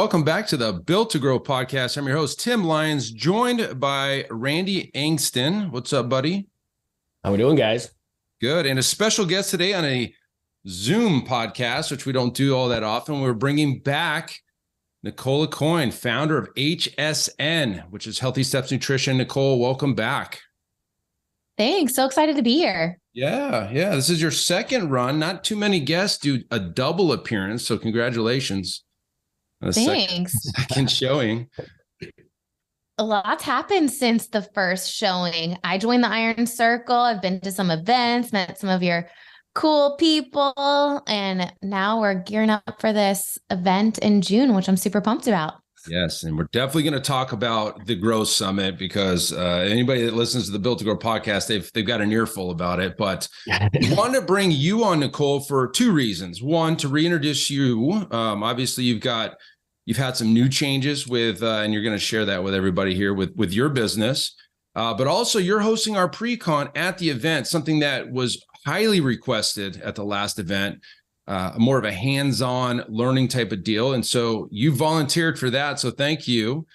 welcome back to the Built to Grow podcast. I'm your host, Tim Lyons, joined by Randy Angston. What's up, buddy? How we doing, guys? Good. And a special guest today on a Zoom podcast, which we don't do all that often. We're bringing back Nicole Aucoin, founder of HSN, which is Healthy Steps Nutrition. Nicole, welcome back. Thanks. So excited to be here. Yeah. This is your second run. Not too many guests do a double appearance, so congratulations. Thanks. Second showing. A lot's happened since the first showing. I joined the Iron Circle. I've been to some events, met some of your cool people, and now we're gearing up for this event in June, which I'm super pumped about. Yes, and we're definitely going to talk about the Growth Summit because anybody that listens to the Built to Grow podcast, they've got an earful about it. But I wanted to bring you on, Nicole, for two reasons. One, to reintroduce you. Obviously, you've had some new changes with, and you're going to share that with everybody here with your business. But also, you're hosting our PreCON at the event, something that was highly requested at the last event. More of a hands-on learning type of deal. And so you volunteered for that. So thank you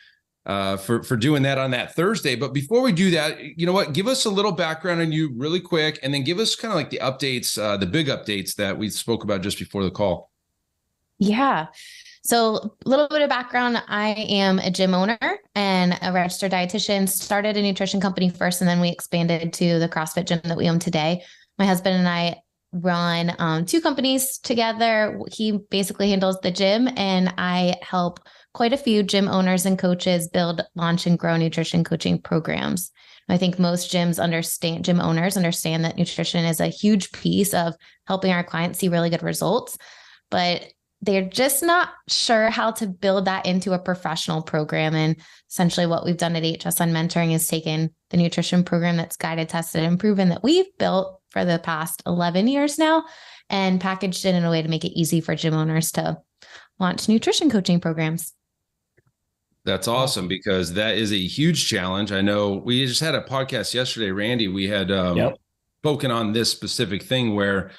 for doing that on that Thursday. But before we do that, you know what, give us a little background on you really quick, and then give us kind of like the updates, the big updates that we spoke about just before the call. Yeah. So a little bit of background. I am a gym owner and a registered dietitian, started a nutrition company first, and then we expanded to the CrossFit gym that we own today. My husband and I run two companies together. He basically handles the gym, and I help quite a few gym owners and coaches build, launch, and grow nutrition coaching programs. I think most gym owners understand that nutrition is a huge piece of helping our clients see really good results, but they're just not sure how to build that into a professional program. And essentially what we've done at HSN Mentoring is taken the nutrition program that's guided, tested, and proven that we've built for the past 11 years now, and packaged it in a way to make it easy for gym owners to launch nutrition coaching programs. That's awesome, because that is a huge challenge. I know we just had a podcast yesterday, Randy. We had spoken on this specific thing where,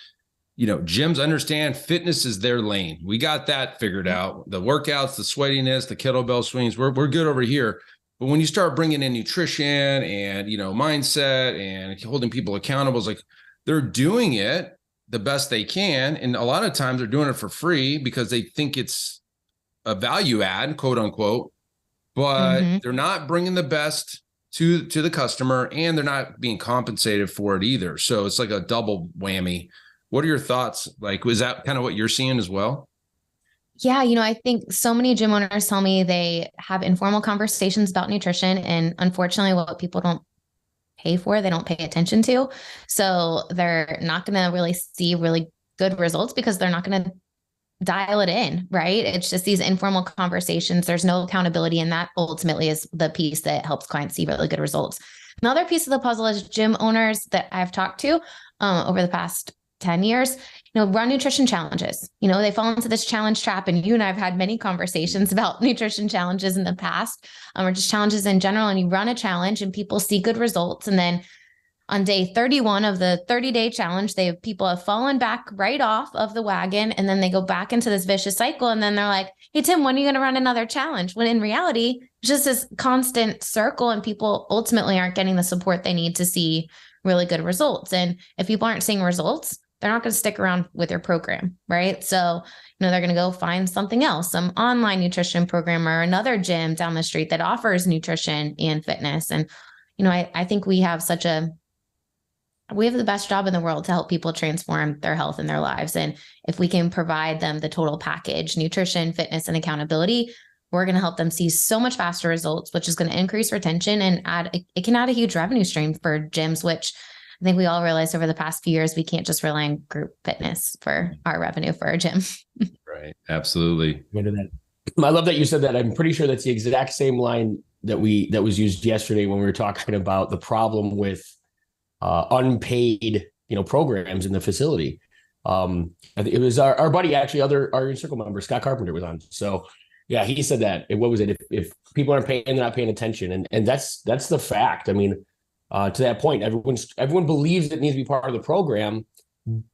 you know, gyms understand fitness is their lane. We got that figured out. The workouts, the sweatiness, the kettlebell swings, we're good over here. But when you start bringing in nutrition and, you know, mindset and holding people accountable, it's like they're doing it the best they can. And a lot of times they're doing it for free because they think it's a value add, quote unquote, but they're not bringing the best to the customer, and they're not being compensated for it either. So it's like a double whammy. What are your thoughts? Like, was that kind of what you're seeing as well? Yeah. You know, I think so many gym owners tell me they have informal conversations about nutrition, and unfortunately what people don't pay for, they don't pay attention to. So they're not going to really see really good results because they're not going to dial it in, right? It's just these informal conversations. There's no accountability. And that ultimately is the piece that helps clients see really good results. Another piece of the puzzle is gym owners that I've talked to over the past 10 years, you know, run nutrition challenges. You know, they fall into this challenge trap, and you and I've had many conversations about nutrition challenges in the past, or just challenges in general. And you run a challenge and people see good results. And then on day 31 of the 30-day challenge, people have fallen back right off of the wagon. And then they go back into this vicious cycle. And then they're like, hey, Tim, when are you going to run another challenge? When in reality, it's just this constant circle, and people ultimately aren't getting the support they need to see really good results. And if people aren't seeing results, they're not going to stick around with your program, right? So, you know, they're going to go find something else, some online nutrition program or another gym down the street that offers nutrition and fitness. And, you know, I think we have the best job in the world to help people transform their health and their lives. And if we can provide them the total package, nutrition, fitness, and accountability, we're going to help them see so much faster results, which is going to increase retention and it can add a huge revenue stream for gyms, which I think we all realized over the past few years, we can't just rely on group fitness for our revenue for our gym. Right. Absolutely. I love that you said that. I'm pretty sure that's the exact same line that was used yesterday when we were talking about the problem with unpaid, you know, programs in the facility. It was our buddy, actually, our circle member, Scott Carpenter, was on. So yeah, he said that. What was it? If people aren't paying, they're not paying attention. And that's the fact. I mean, to that point, everyone believes it needs to be part of the program,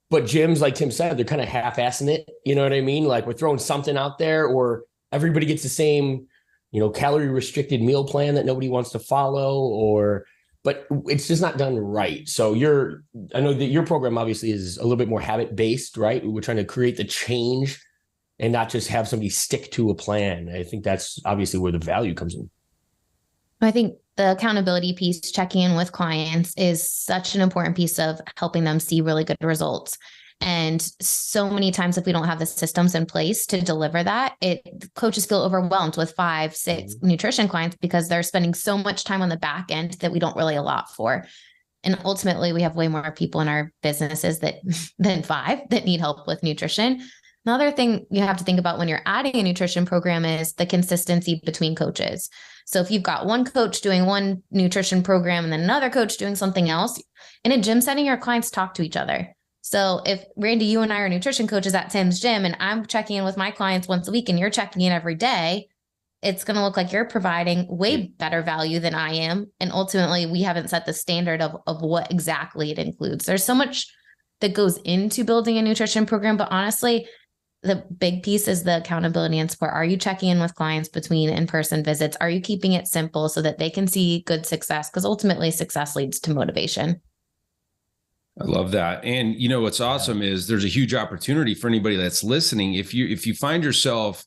but gyms, like Tim said, they're kind of half-assing it. You know what I mean? Like, we're throwing something out there, or everybody gets the same, calorie restricted meal plan that nobody wants to follow, but it's just not done right. So I know that your program obviously is a little bit more habit based, right? We're trying to create the change and not just have somebody stick to a plan. I think that's obviously where the value comes in. I think the accountability piece, checking in with clients, is such an important piece of helping them see really good results. And so many times, if we don't have the systems in place to deliver that, coaches feel overwhelmed with 5, 6 nutrition clients because they're spending so much time on the back end that we don't really allot for. And ultimately, we have way more people in our businesses than 5 that need help with nutrition. Another thing you have to think about when you're adding a nutrition program is the consistency between coaches. So if you've got one coach doing one nutrition program and then another coach doing something else, in a gym setting, your clients talk to each other. So if Randy, you and I are nutrition coaches at Tim's gym, and I'm checking in with my clients once a week and you're checking in every day, it's going to look like you're providing way better value than I am. And ultimately, we haven't set the standard of what exactly it includes. There's so much that goes into building a nutrition program, but honestly, the big piece is the accountability and support. Are you checking in with clients between in-person visits? Are you keeping it simple so that they can see good success? Because ultimately success leads to motivation. I love that. And what's awesome is there's a huge opportunity for anybody that's listening. If you find yourself,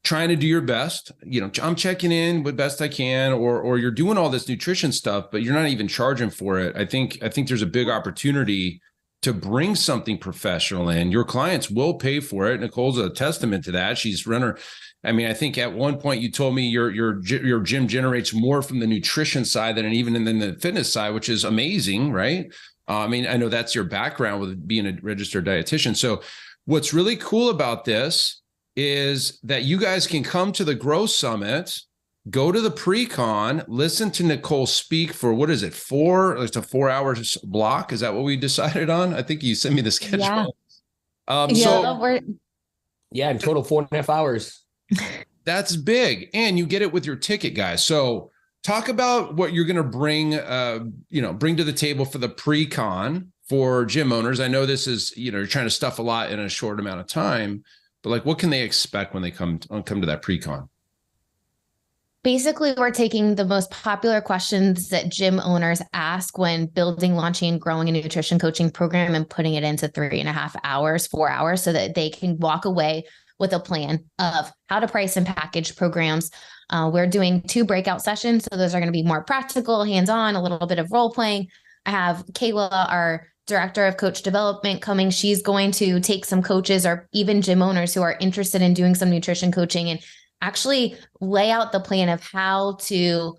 trying to do your best, I'm checking in with best I can, or you're doing all this nutrition stuff, but you're not even charging for it. I think there's a big opportunity to bring something professional in. Your clients will pay for it. Nicole's a testament to that. She's runner. I mean, I think at one point you told me your gym generates more from the nutrition side than even in the fitness side, which is amazing, right? I mean, I know that's your background with being a registered dietitian. So what's really cool about this is that you guys can come to the Growth Summit, go to the PreCON, listen to Nicole speak for, what is it, it's a 4-hour block. Is that what we decided on? I think you sent me the schedule. In total 4.5 hours. That's big. And you get it with your ticket, guys. So talk about what you're going to bring to the table for the PreCON for gym owners. I know this is, you're trying to stuff a lot in a short amount of time, but what can they expect when they come to that PreCON? Basically, we're taking the most popular questions that gym owners ask when building, launching, and growing a nutrition coaching program and putting it into 3.5 hours, 4 hours, so that they can walk away with a plan of how to price and package programs. We're doing 2 breakout sessions. So those are going to be more practical, hands-on, a little bit of role playing. I have Kayla, our director of coach development, coming. She's going to take some coaches or even gym owners who are interested in doing some nutrition coaching and actually lay out the plan of how to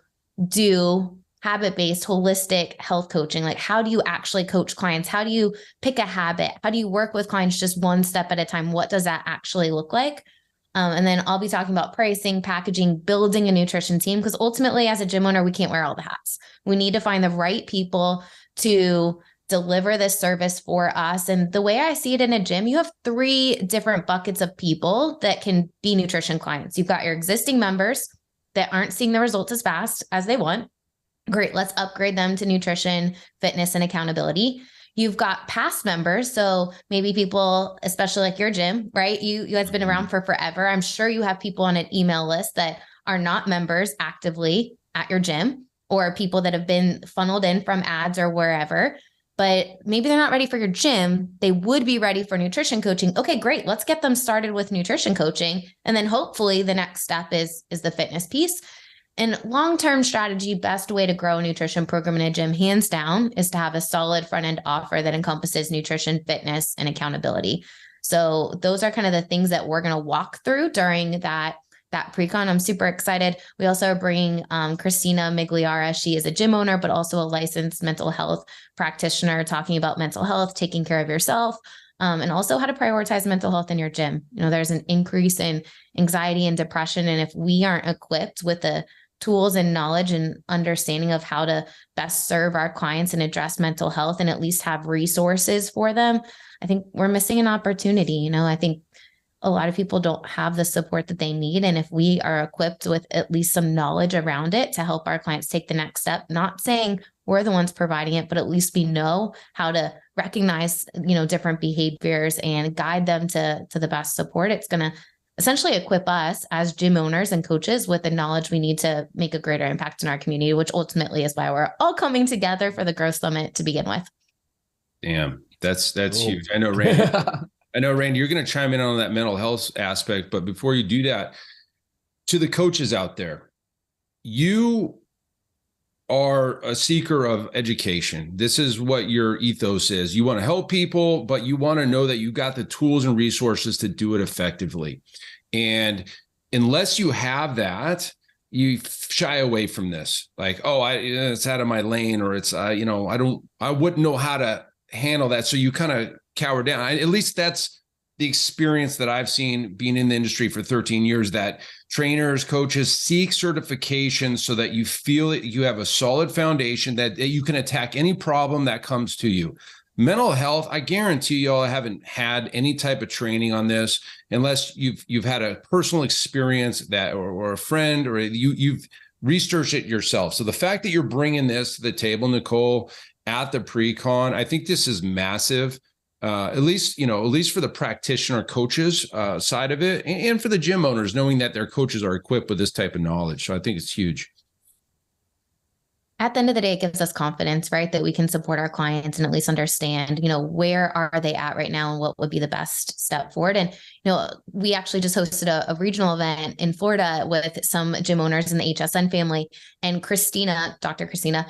do habit-based, holistic health coaching. Like, how do you actually coach clients? How do you pick a habit? How do you work with clients just one step at a time? What does that actually look like? And then I'll be talking about pricing, packaging, building a nutrition team, because ultimately as a gym owner, we can't wear all the hats. We need to find the right people to deliver this service for us. And the way I see it in a gym, you have 3 different buckets of people that can be nutrition clients. You've got your existing members that aren't seeing the results as fast as they want. Great. Let's upgrade them to nutrition, fitness, and accountability. You've got past members. So maybe people, especially like your gym, right? You guys have been around for forever. I'm sure you have people on an email list that are not members actively at your gym, or people that have been funneled in from ads or wherever, but maybe they're not ready for your gym. They would be ready for nutrition coaching. Okay, great. Let's get them started with nutrition coaching. And then hopefully the next step is the fitness piece. And long-term strategy, best way to grow a nutrition program in a gym, hands down, is to have a solid front-end offer that encompasses nutrition, fitness, and accountability. So those are kind of the things that we're going to walk through during that PreCON. I'm super excited. We also are bringing Christina Migliara. She is a gym owner, but also a licensed mental health practitioner, talking about mental health, taking care of yourself, and also how to prioritize mental health in your gym. There's an increase in anxiety and depression. And if we aren't equipped with the tools and knowledge and understanding of how to best serve our clients and address mental health and at least have resources for them, I think we're missing an opportunity. I think a lot of people don't have the support that they need. And if we are equipped with at least some knowledge around it to help our clients take the next step, not saying we're the ones providing it, but at least we know how to recognize, different behaviors and guide them to the best support, it's going to essentially equip us as gym owners and coaches with the knowledge we need to make a greater impact in our community, which ultimately is why we're all coming together for the Growth Summit to begin with. Damn, that's huge. I know, Randy, you're going to chime in on that mental health aspect, but before you do that, to the coaches out there, you are a seeker of education. This is what your ethos is. You want to help people, but you want to know that you got the tools and resources to do it effectively. And unless you have that, you shy away from this. Like, oh, it's out of my lane, or it's, I wouldn't know how to handle that. So you kind of cower down. At least that's the experience that I've seen being in the industry for 13 years, that trainers, coaches seek certification so that you feel that you have a solid foundation, that you can attack any problem that comes to you. Mental health, I guarantee you all haven't had any type of training on this unless you've had a personal experience that, or a friend, or you've researched it yourself. So the fact that you're bringing this to the table, Nicole, at the PreCON, I think this is massive. At least for the practitioner coaches side of it, and for the gym owners, knowing that their coaches are equipped with this type of knowledge. So I think it's huge. At the end of the day, it gives us confidence, right? That we can support our clients and at least understand, where are they at right now and what would be the best step forward. And, we actually just hosted a regional event in Florida with some gym owners in the HSN family, and Dr. Christina,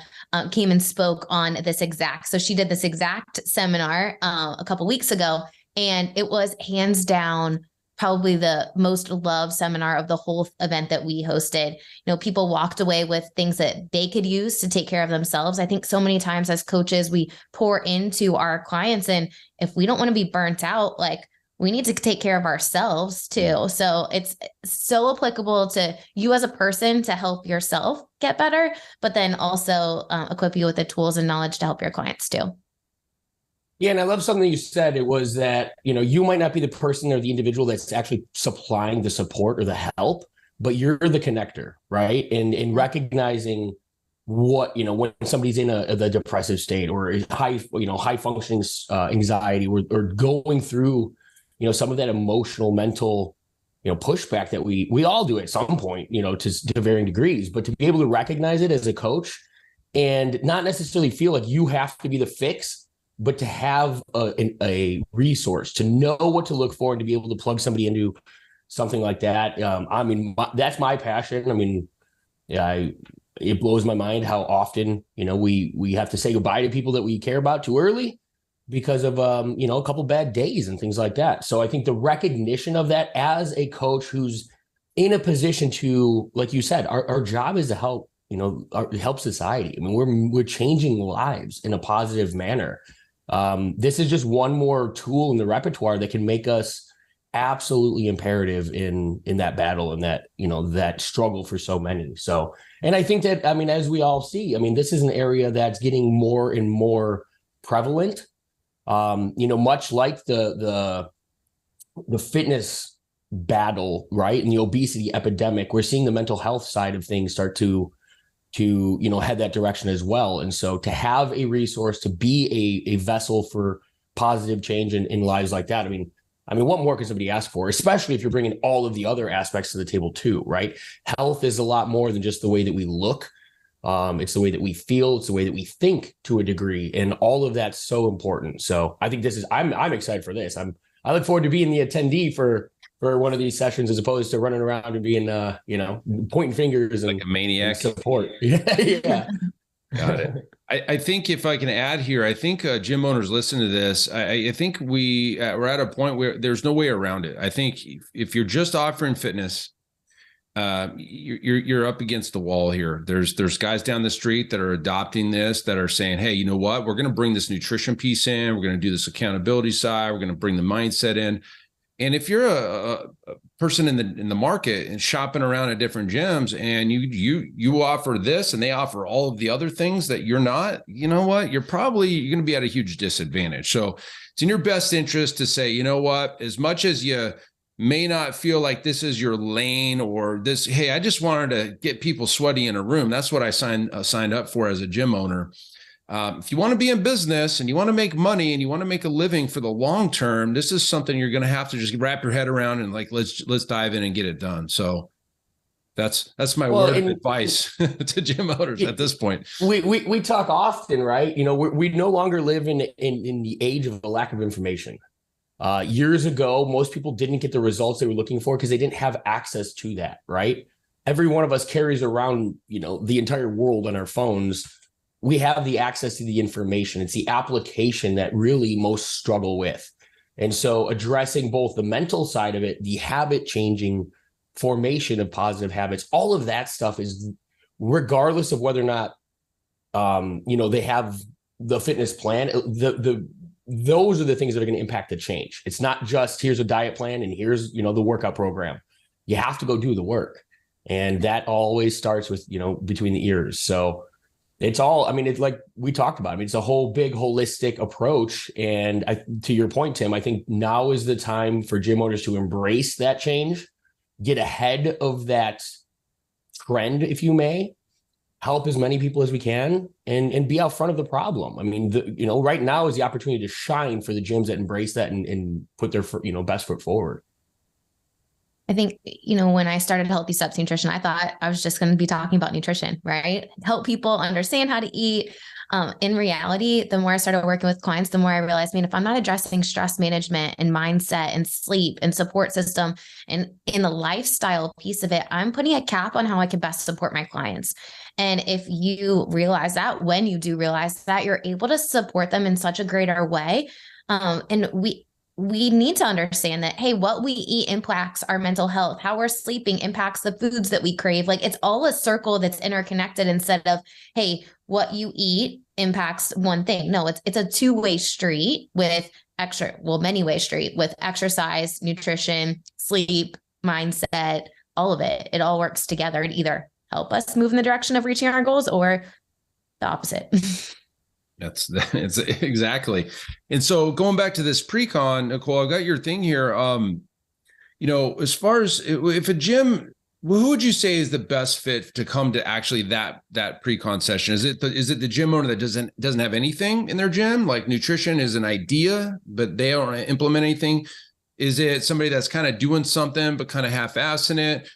came and spoke on this so she did this exact seminar a couple weeks ago, and it was hands down probably the most loved seminar of the whole event that we hosted. People walked away with things that they could use to take care of themselves. I think so many times as coaches, we pour into our clients, and if we don't want to be burnt out, we need to take care of ourselves too. So it's so applicable to you as a person to help yourself get better, but then also equip you with the tools and knowledge to help your clients too. Yeah, and I love something you said. It was that, you might not be the person or the individual that's actually supplying the support or the help, but you're the connector, right? And recognizing what, when somebody's in the depressive state, or high functioning anxiety, or going through, some of that emotional, mental, pushback that we all do at some point, to varying degrees, but to be able to recognize it as a coach and not necessarily feel like you have to be the fix, but to have a resource, to know what to look for, and to be able to plug somebody into something like that. That's my passion. It blows my mind how often, we have to say goodbye to people that we care about too early because of, a couple bad days and things like that. So I think the recognition of that as a coach who's in a position to, like you said, our job is to help, help society. We're changing lives in a positive manner. This is just one more tool in the repertoire that can make us absolutely imperative in that battle and that, that struggle for so many. So, and I think that, as we all see, this is an area that's getting more and more prevalent. Much like the fitness battle, right? And the obesity epidemic, we're seeing the mental health side of things start to head that direction as well. And so to have a resource, to be a vessel for positive change in lives like that, what more can somebody ask for, especially if you're bringing all of the other aspects to the table too, right? Health is a lot more than just the way that we look. It's the way that we feel. It's the way that we think to a degree, and all of that's so important. So I think I'm excited for this. I look forward to being the attendee for one of these sessions, as opposed to running around and being, pointing fingers like a maniac. Support. Yeah. Got it. I think if I can add here, I think gym owners listen to this. I think we're at a point where there's no way around it. I think if you're just offering fitness, you're up against the wall here. There's guys down the street that are adopting this, that are saying, hey, you know what? We're going to bring this nutrition piece in. We're going to do this accountability side. We're going to bring the mindset in. And if you're a person in the market and shopping around at different gyms, and you offer this and they offer all of the other things that you're not, you know what? You're going to be at a huge disadvantage. So it's in your best interest to say, you know what? As much as you may not feel like this is your lane, or this, hey, I just wanted to get people sweaty in a room. That's what I signed up for as a gym owner. if you want to be in business and you want to make money and you want to make a living for the long term, this is something you're going to have to just wrap your head around and like, let's dive in and get it done. So that's my word of advice to gym owners at this point. We talk often, right? You know, we no longer live in the age of the lack of information. Years ago, most people didn't get the results they were looking for because they didn't have access to that, right? Every one of us carries around, you know, the entire world on our phones. We have the access to the information. It's the application that really most struggle with. And so addressing both the mental side of it, the habit changing, formation of positive habits, all of that stuff is, regardless of whether or not, you know, they have the fitness plan, those are the things that are going to impact the change. It's not just here's a diet plan and here's, you know, the workout program. You have to go do the work. And that always starts with, you know, between the ears. So it's all, I mean, it's like we talked about, I mean, it's a whole big holistic approach. And to your point, Tim, I think now is the time for gym owners to embrace that change, get ahead of that trend, if you may, help as many people as we can, and be out front of the problem. I mean, you know, right now is the opportunity to shine for the gyms that embrace that and put their, you know, best foot forward. I think, you know, when I started Healthy Steps Nutrition, I thought I was just going to be talking about nutrition, right? Help people understand how to eat. In reality, the more I started working with clients, the more I realized, if I'm not addressing stress management and mindset and sleep and support system and in the lifestyle piece of it, I'm putting a cap on how I can best support my clients. And if you realize that, when you do realize that, you're able to support them in such a greater way. And we need to understand that, hey, what we eat impacts our mental health. How we're sleeping impacts the foods that we crave. Like, it's all a circle that's interconnected instead of, hey, what you eat impacts one thing. No, it's a two-way street with many-way street with exercise, nutrition, sleep, mindset, all of it. It all works together to either help us move in the direction of reaching our goals or the opposite. It's exactly. And so going back to this PreCON, Nicole, I got your thing here. You know, as far as if a gym, who would you say is the best fit to come to actually that PreCON session? Is it the gym owner that doesn't have anything in their gym? Like, nutrition is an idea, but they don't implement anything. Is it somebody that's kind of doing something, but kind of half-assing it?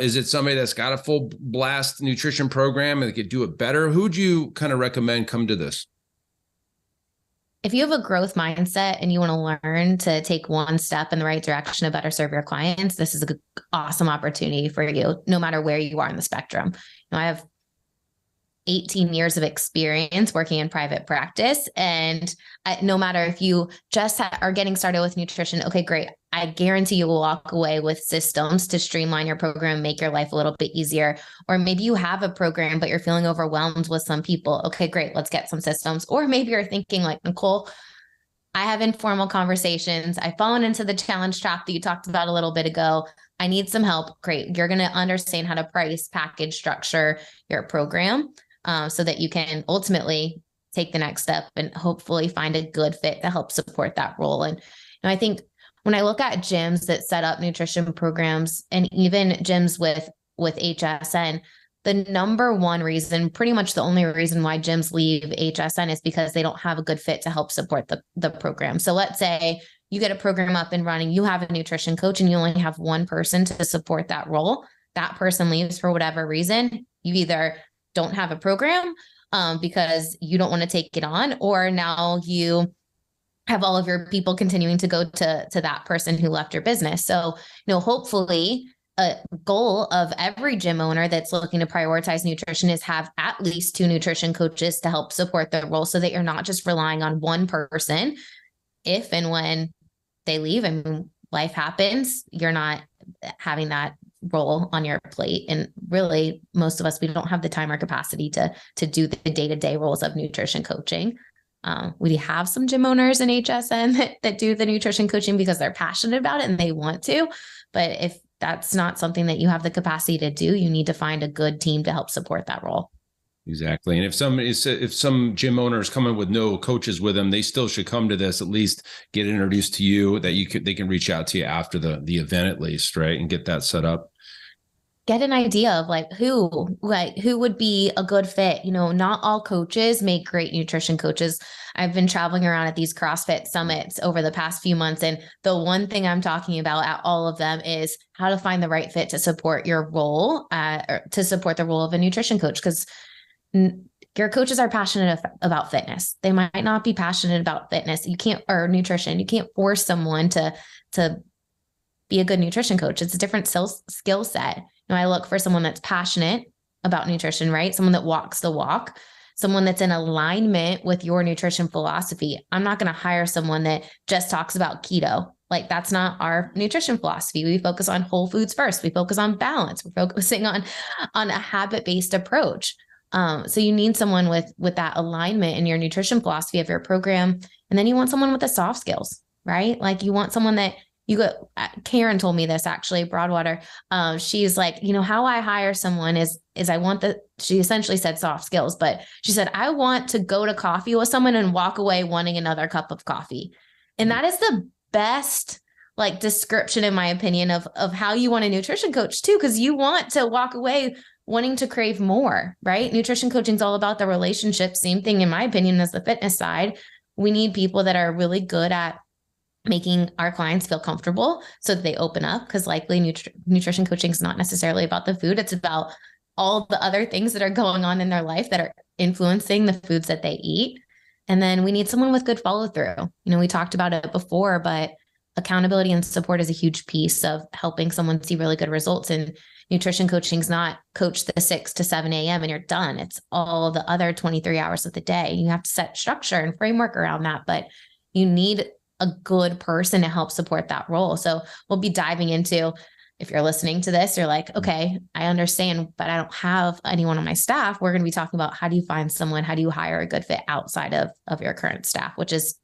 Is it somebody that's got a full blast nutrition program and they could do it better? Who would you kind of recommend come to this? If you have a growth mindset and you want to learn to take one step in the right direction to better serve your clients, this is an awesome opportunity for you, no matter where you are in the spectrum. You know, I have 18 years of experience working in private practice. And no matter if you just are getting started with nutrition, okay, great. I guarantee you will walk away with systems to streamline your program, make your life a little bit easier. Or maybe you have a program, but you're feeling overwhelmed with some people. Okay, great. Let's get some systems. Or maybe you're thinking like, Nicole, I have informal conversations. I've fallen into the challenge trap that you talked about a little bit ago. I need some help. Great. You're going to understand how to price, package, structure your program. So that you can ultimately take the next step and hopefully find a good fit to help support that role. And I think when I look at gyms that set up nutrition programs and even gyms with HSN, the number one reason, pretty much the only reason why gyms leave HSN is because they don't have a good fit to help support the program. So let's say you get a program up and running, you have a nutrition coach and you only have one person to support that role. That person leaves for whatever reason. You either don't have a program because you don't want to take it on, or now you have all of your people continuing to go to that person who left your business. So, you know, hopefully a goal of every gym owner that's looking to prioritize nutrition is have at least 2 nutrition coaches to help support their role so that you're not just relying on one person. If and when they leave and life happens, you're not having that role on your plate. And really, most of us, we don't have the time or capacity to do the day-to-day roles of nutrition coaching. We have some gym owners in HSN that do the nutrition coaching because they're passionate about it and they want to. But if that's not something that you have the capacity to do, you need to find a good team to help support that role. Exactly. And if some gym owners coming with no coaches with them, they still should come to this, at least get introduced to you, that they can reach out to you after the event at least, right? And get that set up. get an idea of who would be a good fit. Not all coaches make great nutrition coaches. I've been traveling around at these CrossFit summits over the past few months. And the one thing I'm talking about at all of them is how to find the right fit to support your role, or to support the role of a nutrition coach. Because your coaches are passionate about fitness. They might not be passionate about fitness. Or nutrition. You can't force someone to be a good nutrition coach. It's a different skill set. I look for someone that's passionate about nutrition, right? Someone that walks the walk, someone that's in alignment with your nutrition philosophy. I'm not going to hire someone that just talks about keto. That's not our nutrition philosophy. We focus on whole foods first. We focus on balance. We're focusing on a habit-based approach. So you need someone with that alignment in your nutrition philosophy of your program. And then you want someone with the soft skills, right? You want someone that Karen told me this actually, Broadwater. She's like, how I hire someone is she essentially said soft skills, but she said, I want to go to coffee with someone and walk away wanting another cup of coffee. And that is the best description, in my opinion, of how you want a nutrition coach too, because you want to walk away wanting to crave more, right? Nutrition coaching is all about the relationship. Same thing, in my opinion, as the fitness side. We need people that are really good at making our clients feel comfortable so that they open up, because likely nutrition coaching is not necessarily about the food. It's about all the other things that are going on in their life that are influencing the foods that they eat. And then we need someone with good follow through. We talked about it before, but accountability and support is a huge piece of helping someone see really good results. And nutrition coaching is not coach the 6 to 7 a.m. and you're done. It's all the other 23 hours of the day. You have to set structure and framework around that, but you need a good person to help support that role. So we'll be diving into, if you're listening to this, you're like, okay, I understand, but I don't have anyone on my staff. We're going to be talking about how do you find someone, how do you hire a good fit outside of your current staff, which is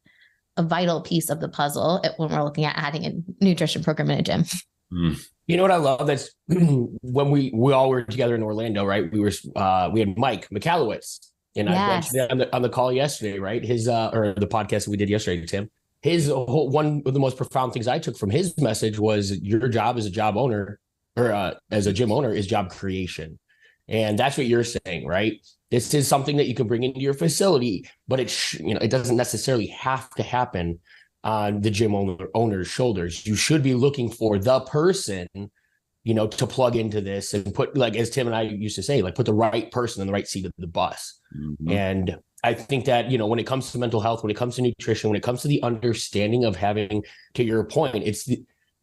a vital piece of the puzzle when we're looking at adding a nutrition program in a gym. You know what I love? That's when we all were together in Orlando, right? We had Mike McAllowitz, and I mentioned it on the call yesterday, right? His or the podcast that we did yesterday, Tim. His one of the most profound things I took from his message was your job as a job owner, or as a gym owner, is job creation. And that's what you're saying, right? This is something that you can bring into your facility, but it doesn't necessarily have to happen on the gym owner's shoulders. You should be looking for the person, to plug into this and put, as Tim and I used to say, put the right person in the right seat of the bus. Mm-hmm. And I think that, when it comes to mental health, when it comes to nutrition, when it comes to the understanding of having, to your point,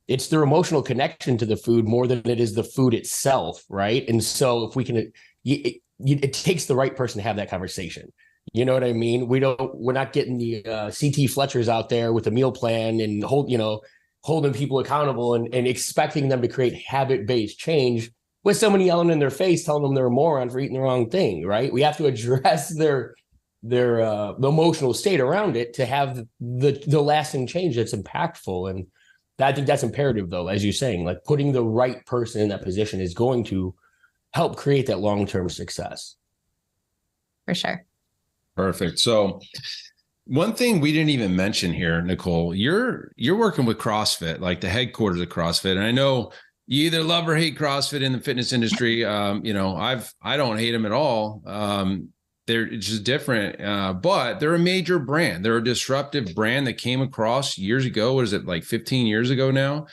it's their emotional connection to the food more than it is the food itself, right? And so if we can, it takes the right person to have that conversation. You know what I mean? We're not getting the CT Fletchers out there with a meal plan and holding people accountable and expecting them to create habit-based change with someone yelling in their face, telling them they're a moron for eating the wrong thing, right? We have to address their the emotional state around it to have the lasting change that's impactful. And I think that's imperative, though, as you're saying, putting the right person in that position is going to help create that long-term success. For sure. Perfect. So one thing we didn't even mention here, Nicole, you're working with CrossFit, the headquarters of CrossFit. And I know you either love or hate CrossFit in the fitness industry. I don't hate them at all. They're just different, but they're a major brand. They're a disruptive brand that came across years ago. What is it, 15 years ago now?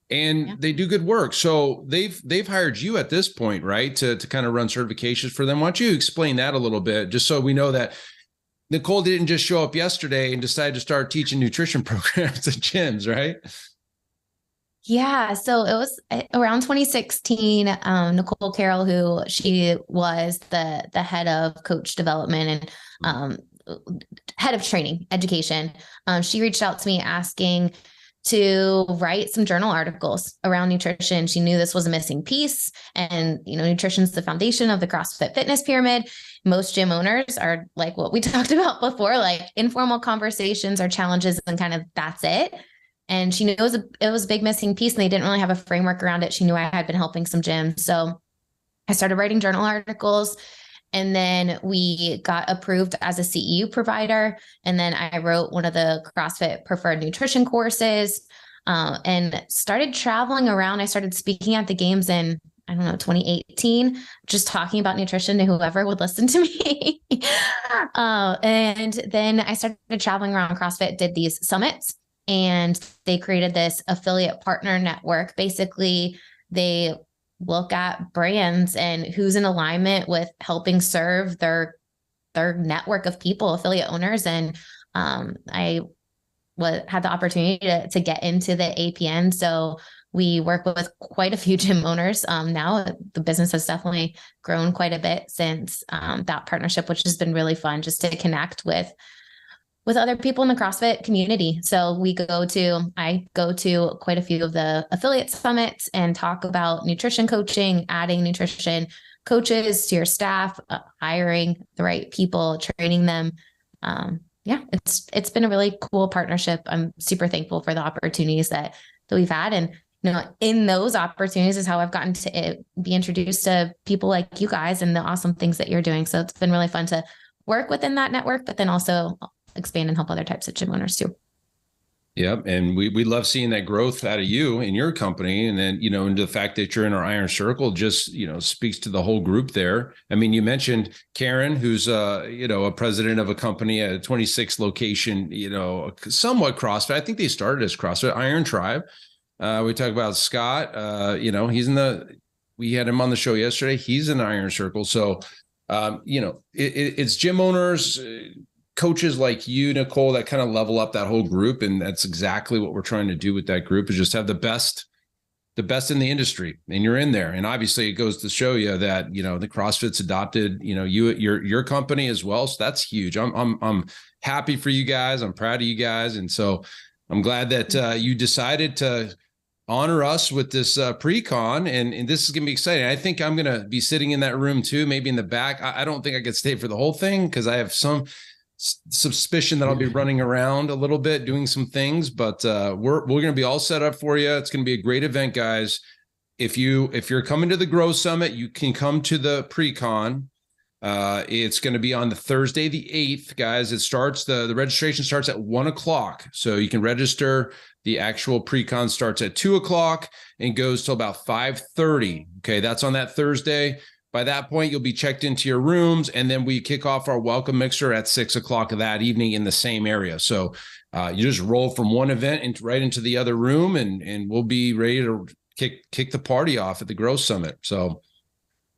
And they do good work. So they've hired you at this point, right, to kind of run certifications for them. Why don't you explain that a little bit, just so we know that Nicole didn't just show up yesterday and decide to start teaching nutrition programs at gyms, right? Yeah. So it was around 2016, Nicole Carroll, who she was the head of coach development and head of training education. She reached out to me asking to write some journal articles around nutrition. She knew this was a missing piece, and, nutrition is the foundation of the CrossFit fitness pyramid. Most gym owners are like what we talked about before, informal conversations or challenges, and kind of that's it. And she knew it was a big missing piece, and they didn't really have a framework around it. She knew I had been helping some gyms. So I started writing journal articles, and then we got approved as a CEU provider. And then I wrote one of the CrossFit preferred nutrition courses. and started traveling around. I started speaking at the games in, I don't know, 2018, just talking about nutrition to whoever would listen to me. And then I started traveling around CrossFit, did these summits, and they created this affiliate partner network. Basically, they look at brands and who's in alignment with helping serve their network of people, affiliate owners. And I had the opportunity to get into the APN. So we work with quite a few gym owners. Now the business has definitely grown quite a bit since that partnership, which has been really fun just to connect with other people in the CrossFit community. So I go to quite a few of the affiliate summits and talk about nutrition coaching, adding nutrition coaches to your staff, hiring the right people, training them. It's been a really cool partnership. I'm super thankful for the opportunities that we've had. And, in those opportunities is how I've gotten to be introduced to people like you guys and the awesome things that you're doing. So it's been really fun to work within that network, but then also expand and help other types of gym owners too. Yep. And we love seeing that growth out of you and your company. And then, and the fact that you're in our iron circle just, speaks to the whole group there. I mean, you mentioned Karen, who's, a president of a company at a 26 location, somewhat CrossFit. I think they started as CrossFit Iron Tribe. We talk about Scott, we had him on the show yesterday. He's in the iron circle. So, it's gym owners, coaches like you, Nicole, that kind of level up that whole group. And that's exactly what we're trying to do with that group, is just have the best in the industry. And you're in there. And obviously it goes to show you that, the CrossFit's adopted, your company as well. So that's huge. I'm happy for you guys. I'm proud of you guys. And so I'm glad that you decided to honor us with this PreCON, and this is going to be exciting. I think I'm going to be sitting in that room too, maybe in the back. I don't think I could stay for the whole thing because I have some suspicion that I'll be running around a little bit doing some things, but we're going to be all set up for you. It's going to be a great event, guys. If you're coming to the Growth Summit, you can come to the PreCON. It's going to be on the Thursday, the 8th, guys. It starts, the registration starts at 1:00. So you can register. The actual PreCON starts at 2:00 and goes till about 5:30. Okay. That's on that Thursday. By that point, you'll be checked into your rooms, and then we kick off our welcome mixer at 6:00 of that evening in the same area. So you just roll from one event right into the other room, and we'll be ready to kick the party off at the Growth Summit. So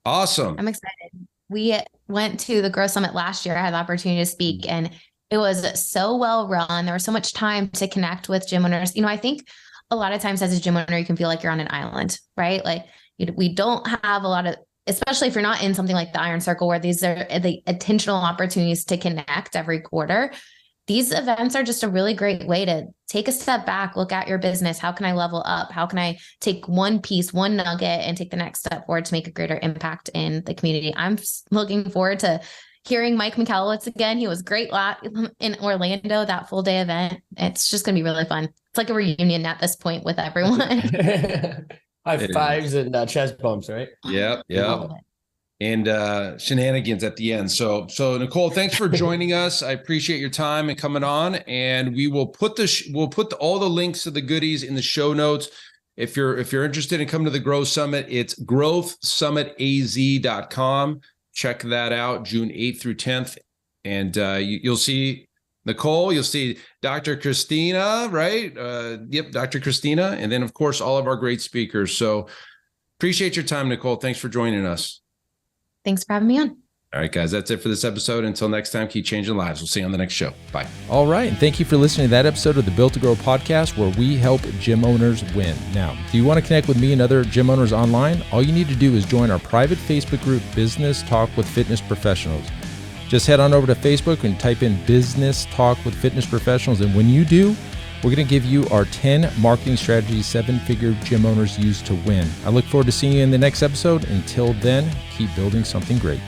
awesome. I'm excited. We went to the Growth Summit last year. I had the opportunity to speak, and it was so well run. There was so much time to connect with gym owners. I think a lot of times as a gym owner, you can feel like you're on an island, right? Like we don't have a lot of, especially if you're not in something like the Iron Circle, where these are the intentional opportunities to connect every quarter. These events are just a really great way to take a step back, look at your business. How can I level up? How can I take one piece, one nugget, and take the next step forward to make a greater impact in the community? I'm looking forward to hearing Mike Michalowicz again. He was great in Orlando, that full day event. It's just going to be really fun. It's like a reunion at this point with everyone. High fives and chest bumps, right? Yep. And shenanigans at the end. So Nicole, thanks for joining us. I appreciate your time and coming on. And we will put all the links to the goodies in the show notes. If you're interested in coming to the Growth Summit, it's growthsummitaz.com. Check that out, June 8th through 10th. And you'll see Nicole, you'll see Dr. Christina, right? Yep, Dr. Christina. And then, of course, all of our great speakers. So appreciate your time, Nicole. Thanks for joining us. Thanks for having me on. All right, guys, that's it for this episode. Until next time, keep changing lives. We'll see you on the next show. Bye. All right. And thank you for listening to that episode of the Built to Grow podcast, where we help gym owners win. Now, do you want to connect with me and other gym owners online? All you need to do is join our private Facebook group, Business Talk with Fitness Professionals. Just head on over to Facebook and type in Business Talk with Fitness Professionals. And when you do, we're going to give you our 10 marketing strategies 7-figure gym owners use to win. I look forward to seeing you in the next episode. Until then, keep building something great.